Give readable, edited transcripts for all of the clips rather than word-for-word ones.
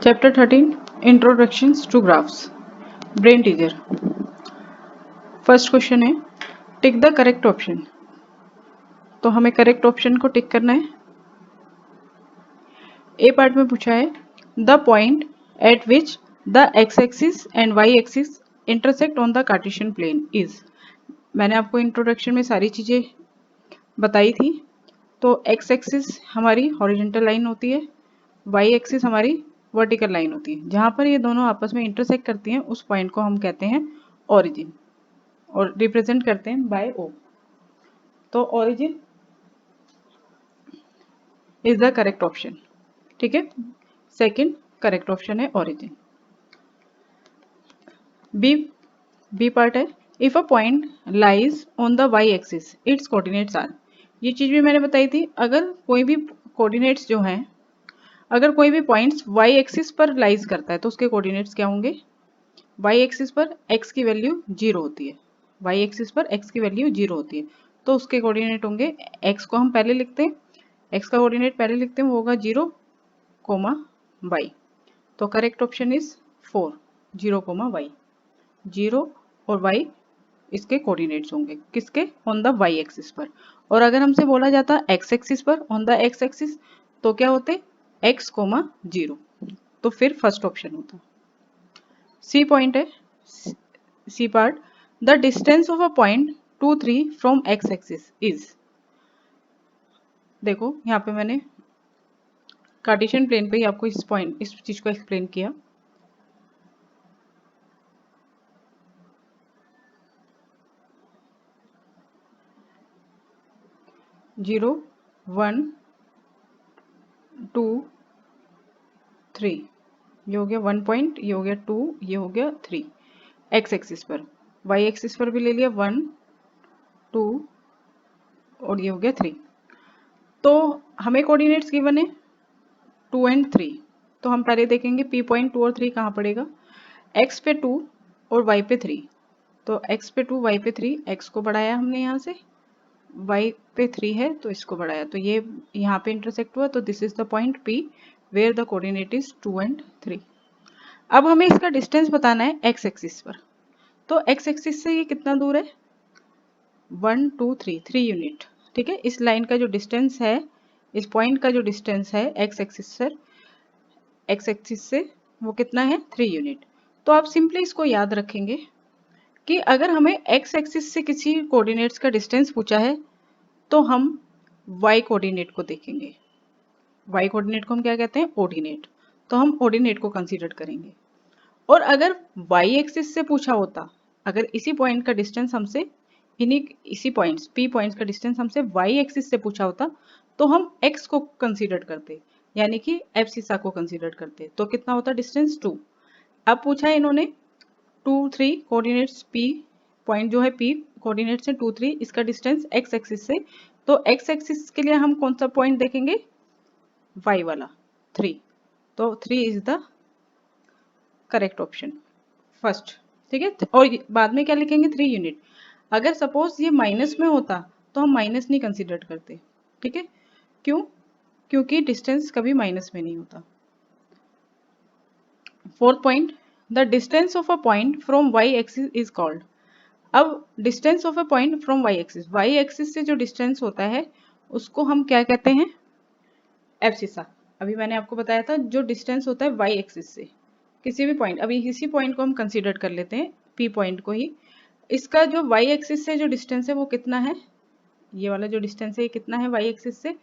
Chapter 13 introductions to graphs brain teacher. First question है tick the correct option. तो हमें correct option को टिक करना है। ए पार्ट में पूछा है the point at which the x axis and y axis intersect on the Cartesian plane is. मैंने आपको इंट्रोडक्शन में सारी चीज़ें बताई थी। तो एक्स एक्सिस हमारी हॉरिजॉन्टल लाइन होती है, वाई एक्सिस हमारी वर्टिकल लाइन होती है। जहाँ पर ये दोनों आपस में इंटरसेक्ट करती हैं उस पॉइंट को हम कहते हैं ओरिजिन और रिप्रेजेंट करते हैं बाय ओ। तो origin is the correct option. ठीक है, सेकंड करेक्ट ऑप्शन है ओरिजिन। बी बी पार्ट है if a point lies on the y axis its coordinates are. ये चीज भी मैंने बताई थी। अगर कोई भी कोऑर्डिनेट्स जो हैं, अगर कोई भी पॉइंट्स वाई एक्सिस पर लाइज करता है तो उसके कोऑर्डिनेट्स क्या होंगे। वाई एक्सिस पर x की वैल्यू 0 होती है, वाई एक्सिस पर x की वैल्यू 0 होती है तो उसके कोऑर्डिनेट होंगे, x को हम पहले लिखते हैं, x का कोऑर्डिनेट पहले लिखते हैं, वो होगा 0, y। तो करेक्ट ऑप्शन इज 4, 0, y। 0 और y इसके कोऑर्डिनेट्स होंगे किसके, ऑन द y एक्सिस पर। और अगर हमसे बोला जाता x एक्सिस पर, ऑन द x एक्सिस, तो क्या होते x, 0। तो फिर फर्स्ट ऑप्शन होता। सी पॉइंट है, C part the distance of a point 2, 3 from x axis is. देखो यहाँ पे मैंने कार्टेशियन प्लेन पे ही आपको इस पॉइंट, इस चीज को एक्सप्लेन किया। जीरो, 1, 2, 3, ये हो गया 1 पॉइंट, ये हो गया 2, ये हो गया 3 एक्स एक्सिस पर। वाई एक्सिस पर भी ले लिया 1, 2 और ये हो गया 3। तो हमें कोऑर्डिनेट्स गिवन है 2 एंड 3। तो हम पहले देखेंगे पी पॉइंट 2 और 3 कहाँ पड़ेगा। एक्स पे 2 और वाई पे 3। तो x पे 2, y पे 3, x को बढ़ाया हमने यहाँ से, y पे 3 है तो इसको बढ़ाया, तो ये यहाँ पे इंटरसेक्ट हुआ। तो this is the point P where the coordinate is 2 and 3। अब हमें इसका डिस्टेंस बताना है x एक्सिस पर। तो x एक्सिस से ये कितना दूर है, 1, 2, 3, 3 यूनिट। ठीक है, इस लाइन का जो डिस्टेंस है, इस पॉइंट का जो डिस्टेंस है x एक्सिस से वो कितना है, 3 यूनिट। तो आप सिंपली इसको याद रखेंगे कि अगर हमें x एक्सिस से किसी कोऑर्डिनेट्स का डिस्टेंस पूछा है तो हम y कोऑर्डिनेट को देखेंगे। y कोऑर्डिनेट को हम क्या कहते हैं, ऑर्डिनेट। तो हम ऑर्डिनेट को कंसीडर करेंगे। और अगर y एक्सिस से पूछा होता, अगर इसी पॉइंट का डिस्टेंस हमसे, इसी पॉइंट्स p पॉइंट्स का डिस्टेंस हमसे y एक्सिस से पूछा होता तो हम x को कंसीडर करते, यानी कि एब्सिसा को कंसीडर करते। तो कितना होता डिस्टेंस, 2। अब पूछा है इन्होंने 2, 3 कोऑर्डिनेट्स p पॉइंट जो है p कोऑर्डिनेट्स है 2, 3, इसका डिस्टेंस x एक्सिस से। तो x एक्सिस के लिए हम कौन सा पॉइंट देखेंगे, y वाला 3। तो 3 is the correct option first. ठीक है, और बाद में क्या लिखेंगे, 3 यूनिट। अगर सपोज ये माइनस में होता तो हम माइनस नहीं कंसीडर करते। ठीक है, क्यों, क्योंकि डिस्टेंस कभी माइनस में नहीं होता। Fourth point the distance of a point from y axis is called. अब distance of a point from y axis, y axis से जो डिस्टेंस होता है उसको हम क्या कहते हैं, एब्सिसा। अभी मैंने आपको बताया था जो डिस्टेंस होता है y एक्सिस से किसी भी पॉइंट, अभी इसी पॉइंट को हम कंसीडर कर लेते हैं, p पॉइंट को ही। इसका जो y एक्सिस से जो डिस्टेंस है वो कितना है, ये वाला जो डिस्टेंस है ये कितना है y एक्सिस से,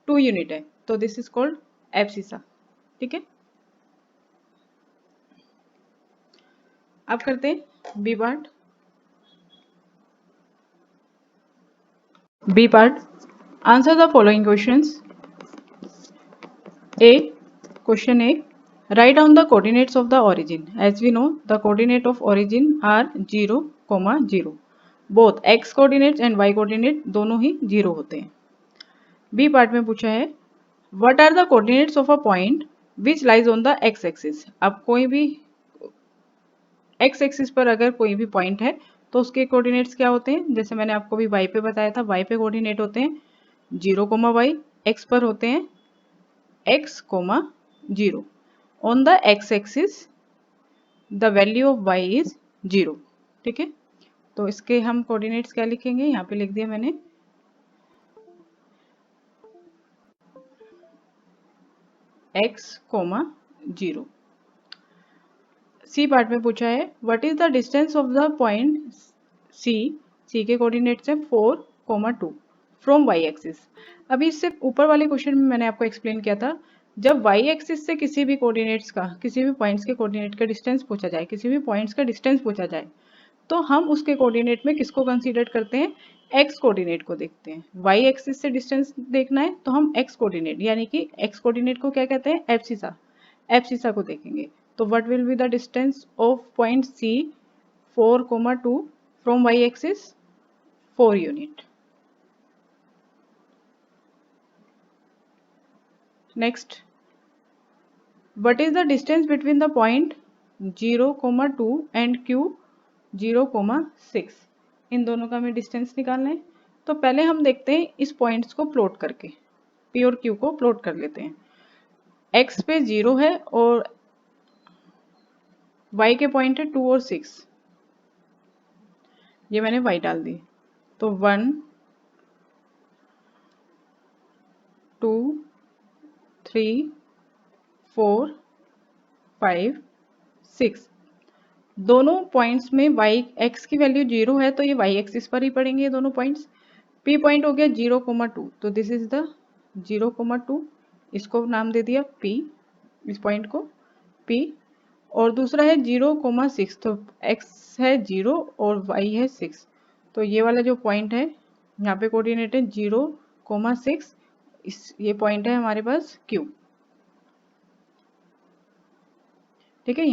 2 यूनिट है। तो दिस इज कॉल्ड एब्सिसा। ठीक है, अब करते हैं B part. B part answer the following questions. A. Question A. Write down the coordinates of the origin. As we know, the coordinate of origin are 0, 0. Both x coordinates and y coordinate दोनों ही 0 होते हैं। B part में पूछा है What are the coordinates of a point which lies on the x axis? अब कोई भी x axis पर अगर कोई भी पॉइंट है तो उसके कोऑर्डिनेट्स क्या होते हैं, जैसे मैंने आपको भी y पे बताया था, y पे कोऑर्डिनेट होते हैं 0, y, x पर होते हैं x, 0। On the x axis the value of y is 0। ठीक है, तो इसके हम कोऑर्डिनेट्स क्या लिखेंगे, यहाँ पे लिख दिया मैंने x, 0। सी पार्ट में पूछा है what is the distance of the point C, C के कोऑर्डिनेट्स है 4, 2 फ्रॉम y एक्सिस। अभी इससे ऊपर वाले क्वेश्चन में मैंने आपको एक्सप्लेन किया था, जब y एक्सिस से किसी भी कोऑर्डिनेट्स का, किसी भी पॉइंट्स के कोऑर्डिनेट का डिस्टेंस पूछा जाए, किसी भी पॉइंट्स का डिस्टेंस पूछा जाए, तो हम उसके कोऑर्डिनेट में किसको कंसीडर करते हैं, x कोऑर्डिनेट को देखते हैं। y एक्सिस से डिस्टेंस देखना है तो हम x कोऑर्डिनेट यानी कि x कोऑर्डिनेट को क्या कहते हैं, एब्सिसा को देखेंगे। तो what will be the distance of point C 4, 2 from y axis, 4 unit. Next, what is the distance between the point 0, 2 and Q 0, 6। इन दोनों का हमें डिस्टेंस निकालना है। तो पहले हम देखते हैं इस पॉइंट्स को प्लॉट करके, P और Q को प्लॉट कर लेते हैं। X पे 0 है और Y के पॉइंट है 2 और 6, ये मैंने Y डाल दी। तो 1, 2, 3, 4, 5, 6 दोनों पॉइंट्स में y x की वैल्यू 0 है तो ये y एक्सिस पर ही पड़ेंगे ये दोनों पॉइंट्स। P पॉइंट हो गया 0, 2, तो दिस इज द 0, 2, इसको नाम दे दिया P, इस पॉइंट को P। और दूसरा है 0, 6, तो x है 0 और y है 6, तो ये वाला जो पॉइंट है यहाँ पे कोऑर्डिनेट है 0, 6, ये पॉइंट है हमारे पास Q। ठीक है,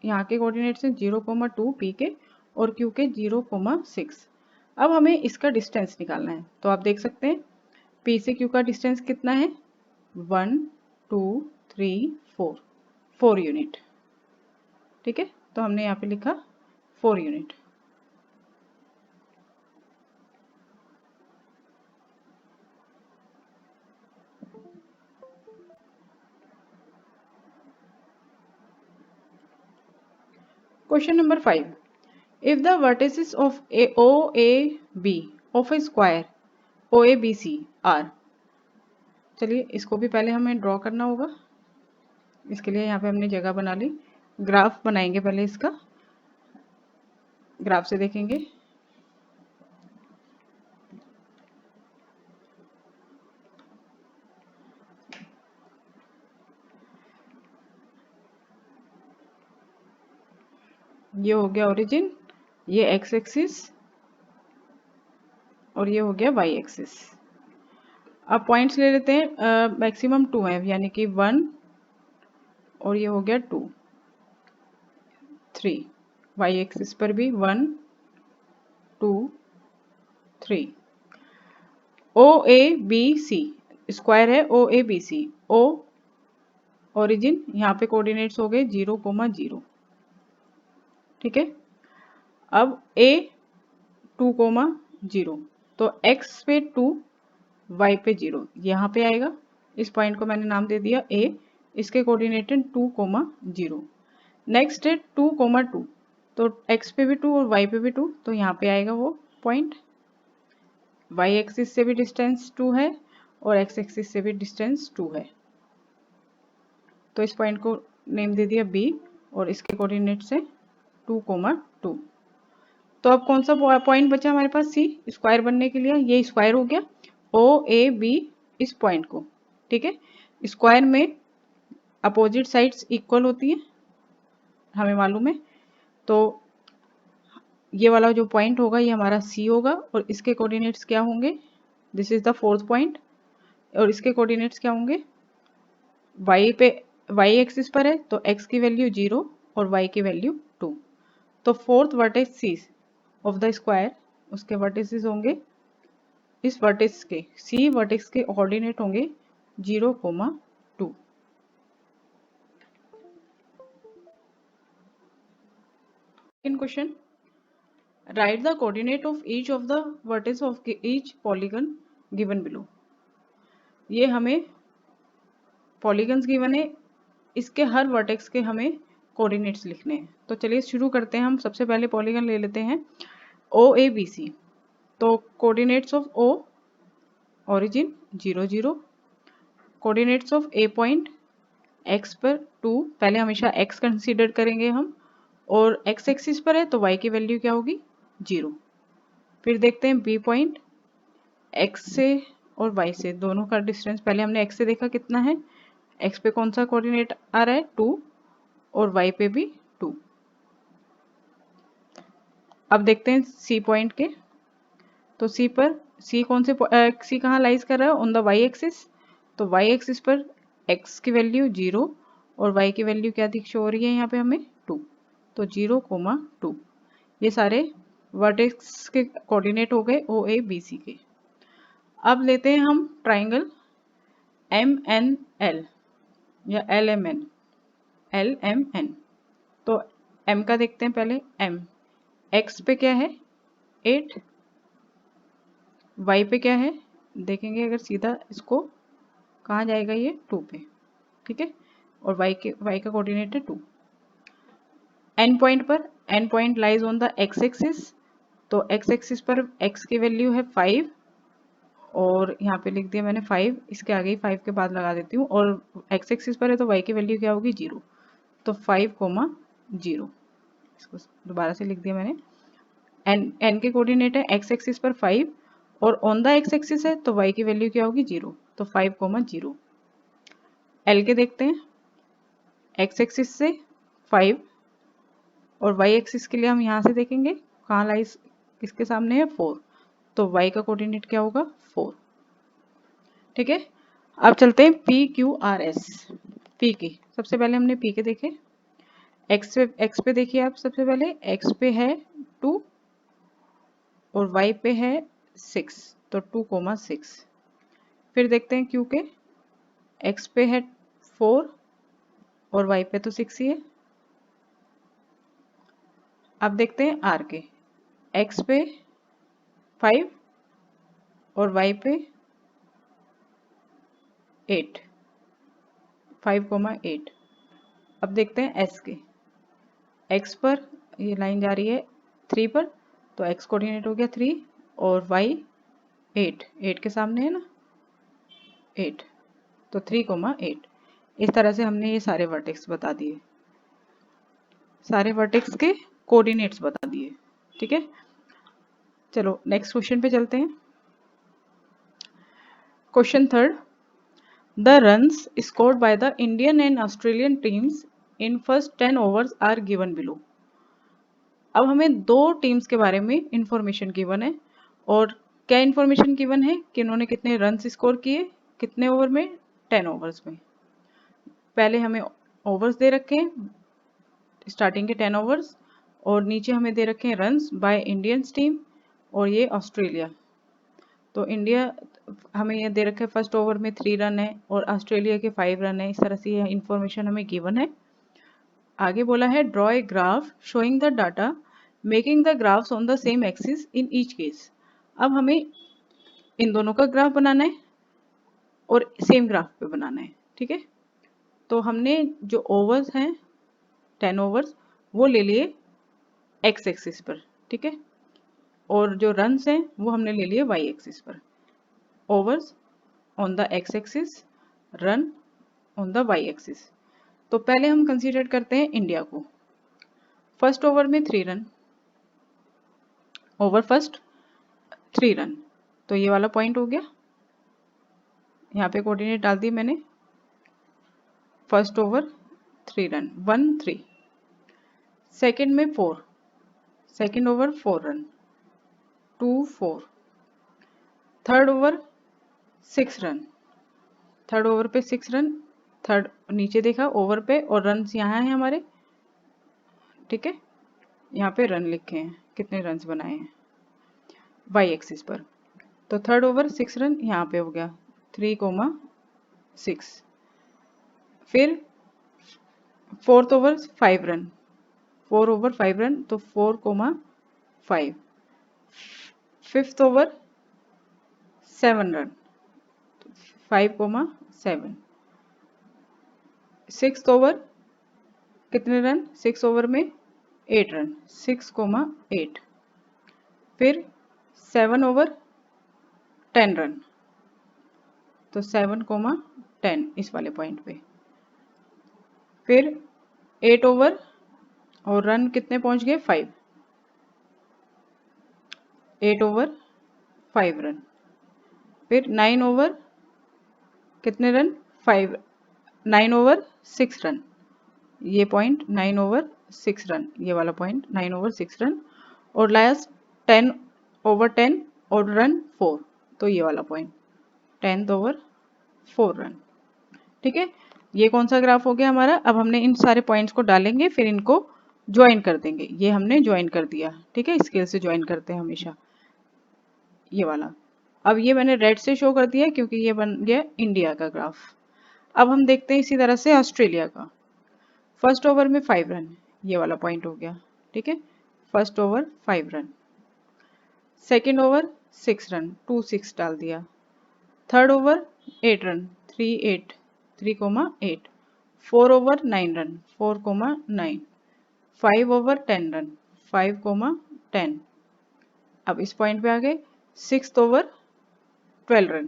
यहाँ के कोऑर्डिनेट्स हैं 0, 2 P के और Q के 0, 6। अब हमें इसका डिस्टेंस निकालना है। तो आप देख सकते हैं P से Q का डिस्टेंस कितना है, 1, 2, 3, 4, 4 यूनिट। ठीक है, तो हमने यहाँ पे लिखा 4 unit. Question number 5, if the vertices of OAB of a square OABC are, चलिए इसको भी पहले हमें ड्रॉ करना होगा। इसके लिए यहाँ पे हमने जगह बना ली, ग्राफ बनाएंगे पहले, इसका ग्राफ से देखेंगे। ये हो गया ओरिजिन, ये एक्स एक्सिस और ये हो गया वाई एक्सिस। अब पॉइंट्स ले लेते हैं, मैक्सिमम 2 है यानी कि 1 और ये हो गया 2, 3। वाई एक्सिस पर भी 1, 2, 3। ओ ए बी सी स्क्वायर है, ओ A B C, O origin, यहाँ पे कोऑर्डिनेट्स हो गए 0, 0। ठीक है, अब ए 2, 0, तो x पे 2, y पे 0, यहाँ पे आएगा। इस पॉइंट को मैंने नाम दे दिया A, इसके कोऑर्डिनेट है 2, 0। नेक्स्ट है 2, 2, तो x पे भी 2 और y पे भी 2, तो यहाँ पे आएगा वो पॉइंट। y एक्सिस से भी डिस्टेंस 2 है और x एक्सिस से भी डिस्टेंस 2 है, तो इस पॉइंट को नेम दे दिया B और इसके कोऑर्डिनेट से 2, 2। तो अब कौन सा पॉइंट बचा हमारे पास, सी स्क्वायर बनने के लिए, ये स्क्वायर हो गया ओ ए बी इस पॉइंट को। ठीक है, स्क्वायर में अपोजिट साइड्स इक्वल होती हैं, हमें मालूम है। तो ये वाला जो पॉइंट होगा ये हमारा सी होगा और इसके कोऑर्डिनेट्स क्या होंगे, this is the 4th point, और इसके कोऑर्डिनेट्स क्या होंगे, वाई एक्सिस पर है तो x की वैल्यू 0 और y की वैल्यू 2। तो 4th vertex C of the square, उसके वर्टिसेस होंगे, इस वर्टेक्स के सी वर्टेक्स के कोऑर्डिनेट होंगे 0, 2। Second question, right the coordinate of each of the vertex of each polygon given below. ये हमें पॉलीगन्स गिवन है इसके हर वर्टेक्स के हमें कोऑर्डिनेट्स लिखने हैं। तो चलिए शुरू करते हैं। हम सबसे पहले पॉलीगन ले लेते हैं OABC। तो coordinates of O, origin 0 0, coordinates of A point x पर 2, पहले हमेशा x कंसीडर करेंगे हम, और x एक्सिस पर है तो y की वैल्यू क्या होगी 0। फिर देखते हैं B पॉइंट, x से और y से दोनों का डिस्टेंस, पहले हमने x से देखा कितना है, x पे कौन सा कोऑर्डिनेट आ रहा है 2, और y पे भी 2। अब देखते हैं C पॉइंट के। तो C पर C कौन से C कहाँ लाइज कर रहा है, ऑन द y एक्सिस। तो y एक्सिस पर x की वैल्यू 0 और y की वैल्यू क्या दिख शो हो रही है यहाँ पे हमें 2। तो 0, 2, ये सारे वर्टेक्स के कोऑर्डिनेट हो गए OABC के। अब लेते हैं हम ट्राइंगल MNL या LMN। तो M का देखते हैं पहले। M x पे क्या है 8, y पे क्या है, देखेंगे अगर सीधा इसको कहाँ जाएगा ये 2 पे, ठीक है, और y का कोऑर्डिनेट है 2। n पॉइंट पर, n point lies on the x axis. तो x एक्सिस पर x की वैल्यू है 5, और यहाँ पे लिख दिया मैंने 5, इसके आगे ही 5 के बाद लगा देती हूँ, और x एक्सिस पर है तो y की वैल्यू क्या होगी 0। तो 5, 0, इसको दोबारा से लिख दिया मैंने। n के कोऑर्डिनेट है x एक्सिस पर 5, और ऑन द x एक्सिस है तो y की वैल्यू क्या होगी 0। तो 5, 0। l के देखते हैं, x एक्सिस से 5, और y एक्सिस के लिए हम यहाँ से देखेंगे कहाँ लाइज, किसके सामने है 4। तो y का कोऑर्डिनेट क्या होगा 4, ठीक है। अब चलते हैं PQRS। P की सबसे पहले हमने P के देखे। x पे देखिए आप, सबसे पहले x पे है 2 और y पे है 6, तो 2, 6। फिर देखते हैं Q के, x पे है 4 और y पे तो 6 ही है। अब देखते हैं R के, x पे 5 और y पे 8, 5, 8। अब देखते हैं S के, x पर ये लाइन जा रही है 3 पर, तो x कोऑर्डिनेट हो गया 3, और y 8, 8 के सामने है ना 8, तो 3, 8। इस तरह से हमने ये सारे वर्टेक्स बता दिए, सारे वर्टेक्स के कोऑर्डिनेट्स बता दिए, ठीक है। चलो नेक्स्ट क्वेश्चन पे चलते हैं। Question third, the runs scored by the Indian and Australian teams in first 10 overs are given below. अब हमें दो टीम्स के बारे में इंफॉर्मेशन गिवन है, और क्या इंफॉर्मेशन गिवन है कि उन्होंने कितने रन्स स्कोर किए, कितने ओवर में, 10 ओवर्स में। पहले हमें ओवर्स दे रखे हैं, स्टार्टिंग के 10 ओवर्स, और नीचे हमें दे रखे हैं रन्स बाय इंडियंस टीम, और ये ऑस्ट्रेलिया। तो इंडिया हमें ये दे रखा है फर्स्ट ओवर में 3 रन है, और ऑस्ट्रेलिया के 5 रन है। इस तरह से ये इंफॉर्मेशन हमें गिवन है। आगे बोला है draw a graph showing the data making the graphs on the same axis in each case. अब हमें इन दोनों का ग्राफ बनाना है और सेम ग्राफ पे बनाना है, ठीक है। तो हमने जो ओवर्स हैं 10 ओवर्स वो ले लिए एक्स एक्सिस पर, ठीक है, और जो रन्स हैं वो हमने ले लिए वाई एक्सिस पर। Overs on the x axis, run on the y axis. तो पहले हम कंसीडर करते हैं इंडिया को। फर्स्ट ओवर में 3 रन, ओवर फर्स्ट 3 रन, तो ये वाला पॉइंट हो गया। यहाँ पे कोऑर्डिनेट डाल दी मैंने, फर्स्ट ओवर 3 रन 1 3। सेकेंड में 4, second over 4 run 2 4। Third over 6 run, third over पे 6 रन, थर्ड नीचे देखा ओवर पे, और रन यहाँ है हमारे, ठीक है। यहाँ पे रन लिखे हैं, कितने रन बनाए हैं वाई एक्सिस पर। तो थर्ड ओवर 6 रन यहाँ पे हो गया 3, 6। फिर fourth over 5 run, 4 over 5 run, तो 4, 5। Fifth over 7 run, 5, 7। 6th over कितने रन, 6 ओवर में 8 रन, 6,8। फिर 7 ओवर 10 रन, तो 7,10 इस वाले पॉइंट पे। फिर 8 ओवर और रन कितने पहुंच गए, 5, 8 ओवर 5 रन। फिर 9 ओवर कितने रन, 5, 9 ओवर 6 रन, ये पॉइंट 9 ओवर 6 रन, ये वाला पॉइंट 9 ओवर 6 रन। और लास्ट 10 ओवर 10 और रन 4, तो ये वाला पॉइंट 10th ओवर 4 रन। ठीक है, ये कौन सा ग्राफ हो गया हमारा। अब हमने इन सारे पॉइंट्स को डालेंगे, फिर इनको ज्वाइन कर देंगे। ये हमने ज्वाइन कर दिया, ठीक है, स्केल से ज्वाइन करते हैं हमेशा, ये वाला। अब ये मैंने रेड से शो कर दिया क्योंकि ये बन गया इंडिया का ग्राफ। अब हम देखते हैं इसी तरह से ऑस्ट्रेलिया का। फर्स्ट ओवर में 5 रन, ये वाला पॉइंट हो गया, ठीक है, first over 5 run. Second over 6 run, 2-6 डाल दिया। Third over 8 run, 3-8, 3,8। 4 over 9 run, 4,9। 5 over 10 run, 5,10। अब इस पॉइंट पे आ गए। 6th ओवर 12 रन,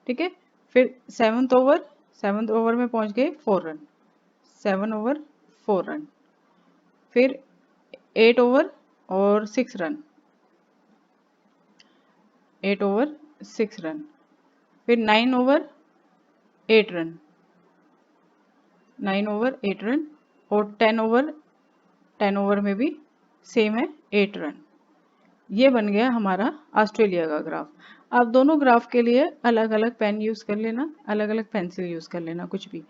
ठीक है। फिर 7th ओवर में पहुंच गए 4 रन, 7 ओवर 4 रन। फिर 8 ओवर और 6 रन, 8 ओवर 6 रन। फिर 9 ओवर 8 रन, 9 ओवर 8 रन। और 10 ओवर में भी सेम है, 8 रन। ये बन गया हमारा ऑस्ट्रेलिया का ग्राफ। आप दोनों ग्राफ के लिए अलग अलग पेन यूज़ कर लेना, अलग अलग पेंसिल यूज़ कर लेना, कुछ भी,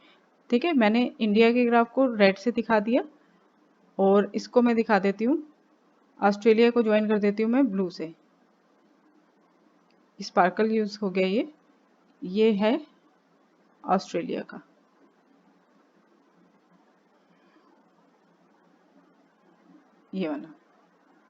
ठीक है। मैंने इंडिया के ग्राफ को रेड से दिखा दिया और इसको मैं दिखा देती हूँ, ऑस्ट्रेलिया को ज्वाइन कर देती हूँ मैं ब्लू से। स्पार्कल यूज़ हो गया ये है ऑस्ट्रेलिया का, ये वाला।